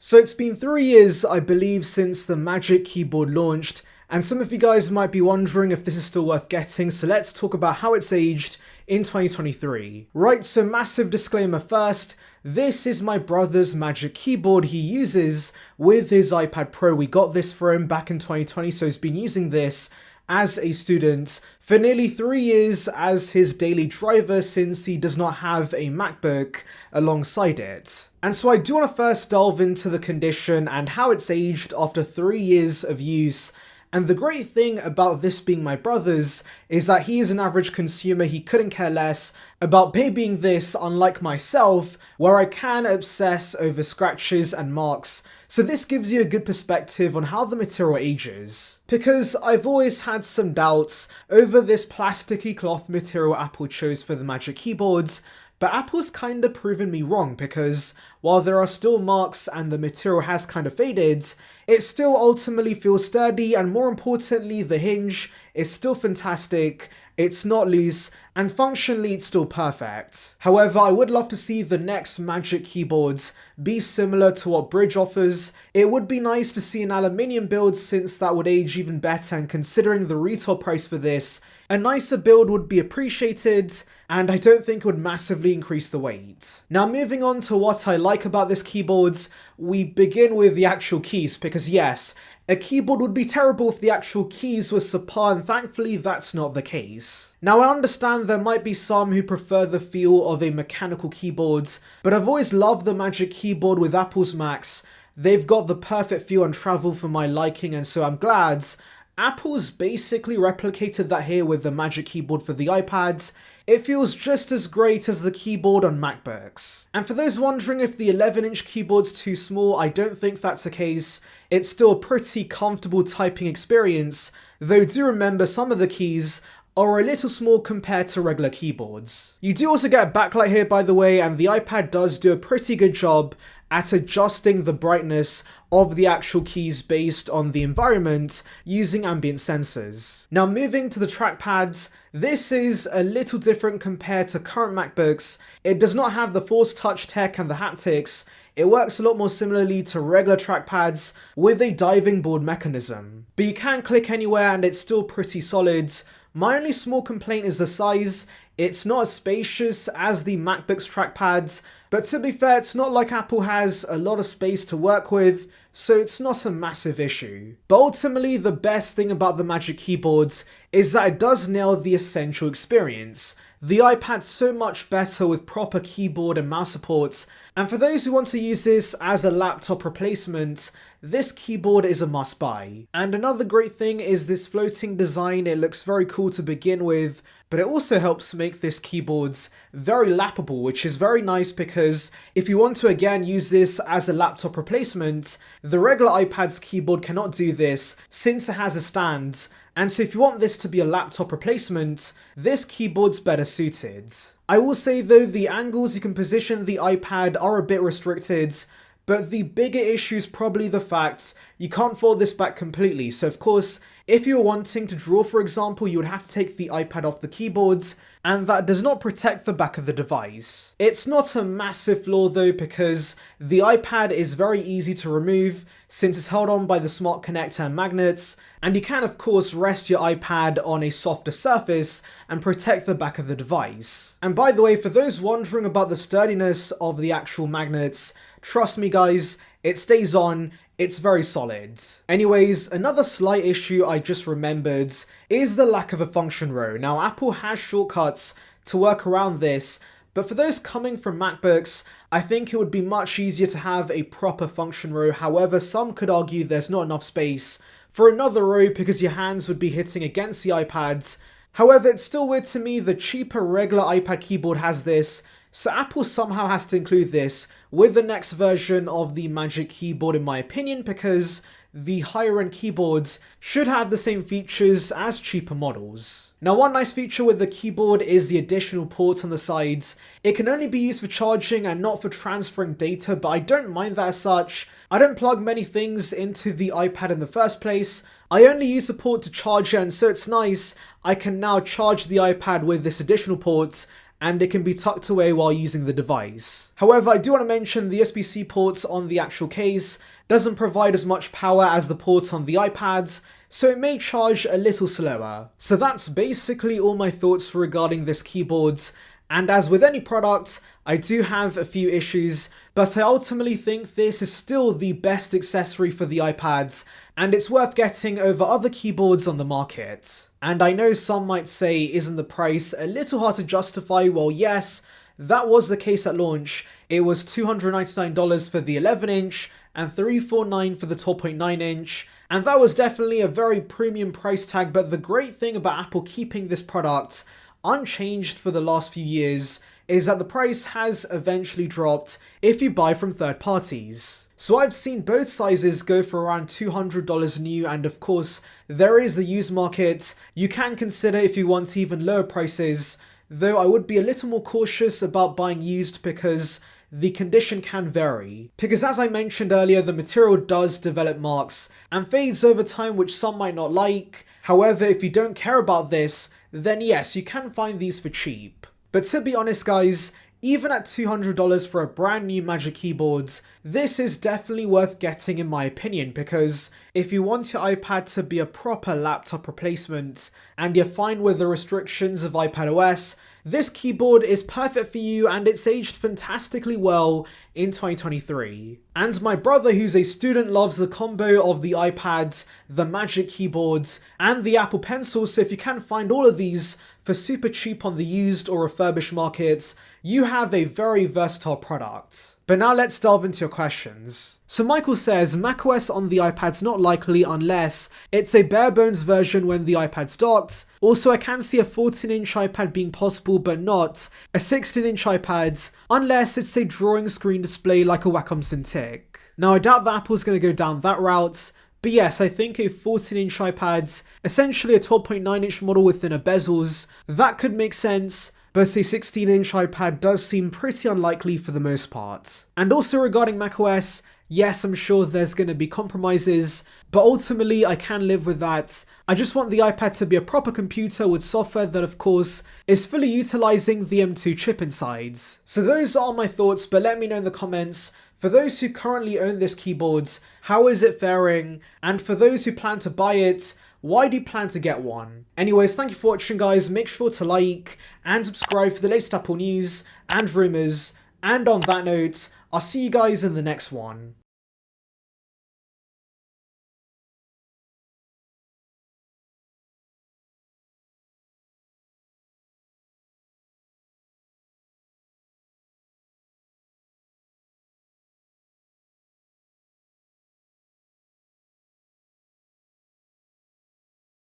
So it's been 3 years, I believe, since the Magic Keyboard launched, and some of you guys might be wondering if this is still worth getting, so let's talk about how it's aged in 2023. Right, so massive disclaimer first, this is my brother's Magic Keyboard he uses with his iPad Pro. We got this for him back in 2020, so he's been using this as a student for nearly 3 years as his daily driver since he does not have a MacBook alongside it. And so I do want to first delve into the condition and how it's aged after 3 years of use. And the great thing about this being my brother's is that he is an average consumer. He couldn't care less about babying this, unlike myself, where I can obsess over scratches and marks. So this gives you a good perspective on how the material ages. Because I've always had some doubts over this plasticky cloth material Apple chose for the Magic Keyboards, but Apple's kind of proven me wrong because while there are still marks and the material has kind of faded, it still ultimately feels sturdy, and more importantly, the hinge is still fantastic, it's not loose, and functionally it's still perfect. However, I would love to see the next Magic Keyboards be similar to what Bridge offers. It would be nice to see an aluminium build since that would age even better, and considering the retail price for this, a nicer build would be appreciated, and I don't think it would massively increase the weight. Now moving on to what I like about this keyboard, we begin with the actual keys, because yes, a keyboard would be terrible if the actual keys were subpar, and thankfully that's not the case. Now I understand there might be some who prefer the feel of a mechanical keyboard, but I've always loved the Magic Keyboard with Apple's Macs. They've got the perfect feel and travel for my liking, and so I'm glad Apple's basically replicated that here with the Magic Keyboard for the iPad. It feels just as great as the keyboard on MacBooks. And for those wondering if the 11-inch keyboard's too small, I don't think that's the case. It's still a pretty comfortable typing experience, though do remember some of the keys are a little small compared to regular keyboards. You do also get a backlight here, by the way, and the iPad does do a pretty good job at adjusting the brightness of the actual keys based on the environment using ambient sensors. Now moving to the trackpads, this is a little different compared to current MacBooks. It does not have the Force Touch tech and the haptics. It works a lot more similarly to regular trackpads with a diving board mechanism. But you can click anywhere and it's still pretty solid. My only small complaint is the size. It's not as spacious as the MacBook's trackpads, but to be fair, it's not like Apple has a lot of space to work with, so it's not a massive issue. But ultimately, the best thing about the Magic Keyboards is that it does nail the essential experience. The iPad's so much better with proper keyboard and mouse supports, and for those who want to use this as a laptop replacement, this keyboard is a must-buy. And another great thing is this floating design. It looks very cool to begin with, but it also helps make this keyboard very lappable, which is very nice because if you want to again use this as a laptop replacement, the regular iPad's keyboard cannot do this since it has a stand. And so if you want this to be a laptop replacement, this keyboard's better suited. I will say though, the angles you can position the iPad are a bit restricted, but the bigger issue is probably the fact you can't fold this back completely. So of course, if you're wanting to draw, for example, you would have to take the iPad off the keyboards, and that does not protect the back of the device. It's not a massive flaw though, because the iPad is very easy to remove since it's held on by the smart connector and magnets, and you can of course rest your iPad on a softer surface and protect the back of the device. And by the way, for those wondering about the sturdiness of the actual magnets, trust me guys, it stays on. It's very solid. Anyways, another slight issue I just remembered is the lack of a function row. Now, Apple has shortcuts to work around this, but for those coming from MacBooks, I think it would be much easier to have a proper function row. However, some could argue there's not enough space for another row because your hands would be hitting against the iPads. However, it's still weird to me the cheaper regular iPad keyboard has this, so Apple somehow has to include this with the next version of the Magic Keyboard in my opinion, because the higher end keyboards should have the same features as cheaper models. Now one nice feature with the keyboard is the additional port on the sides. It can only be used for charging and not for transferring data, but I don't mind that as such. I don't plug many things into the iPad in the first place. I only use the port to charge it, and so it's nice. I can now charge the iPad with this additional port, and it can be tucked away while using the device. However, I do want to mention the USB-C ports on the actual case doesn't provide as much power as the ports on the iPads, so it may charge a little slower. So that's basically all my thoughts regarding this keyboard, and as with any product, I do have a few issues, but I ultimately think this is still the best accessory for the iPads, and it's worth getting over other keyboards on the market. And I know some might say, isn't the price a little hard to justify? Well, yes, that was the case at launch. It was $299 for the 11-inch and $349 for the 12.9-inch. And that was definitely a very premium price tag, but the great thing about Apple keeping this product unchanged for the last few years is that the price has eventually dropped if you buy from third parties. So I've seen both sizes go for around $200 new, and of course there is the used market. You can consider if you want even lower prices, though I would be a little more cautious about buying used because the condition can vary. Because as I mentioned earlier, the material does develop marks and fades over time, which some might not like. However, if you don't care about this, then yes, you can find these for cheap. But to be honest guys, even at $200 for a brand new Magic Keyboard, this is definitely worth getting in my opinion, because if you want your iPad to be a proper laptop replacement and you're fine with the restrictions of iPadOS, this keyboard is perfect for you, and it's aged fantastically well in 2023. And my brother, who's a student, loves the combo of the iPad, the Magic Keyboards, and the Apple Pencil, so if you can find all of these for super cheap on the used or refurbished markets, you have a very versatile product. But now let's delve into your questions. So Michael says, macOS on the iPad's not likely unless it's a bare bones version when the iPad's docked. Also, I can see a 14-inch iPad being possible, but not a 16-inch iPad unless it's a drawing screen display like a Wacom Cintiq. Now, I doubt that Apple's going to go down that route, but yes, I think a 14-inch iPad, essentially a 12.9-inch model within a bezels, that could make sense. But a 16-inch iPad does seem pretty unlikely for the most part. And also regarding macOS, yes, I'm sure there's going to be compromises, but ultimately I can live with that. I just want the iPad to be a proper computer with software that of course is fully utilizing the M2 chip inside. So those are my thoughts, but let me know in the comments, for those who currently own this keyboard, how is it faring? And for those who plan to buy it, why do you plan to get one? Anyways, thank you for watching guys, make sure to like and subscribe for the latest Apple news and rumours, and on that note, I'll see you guys in the next one.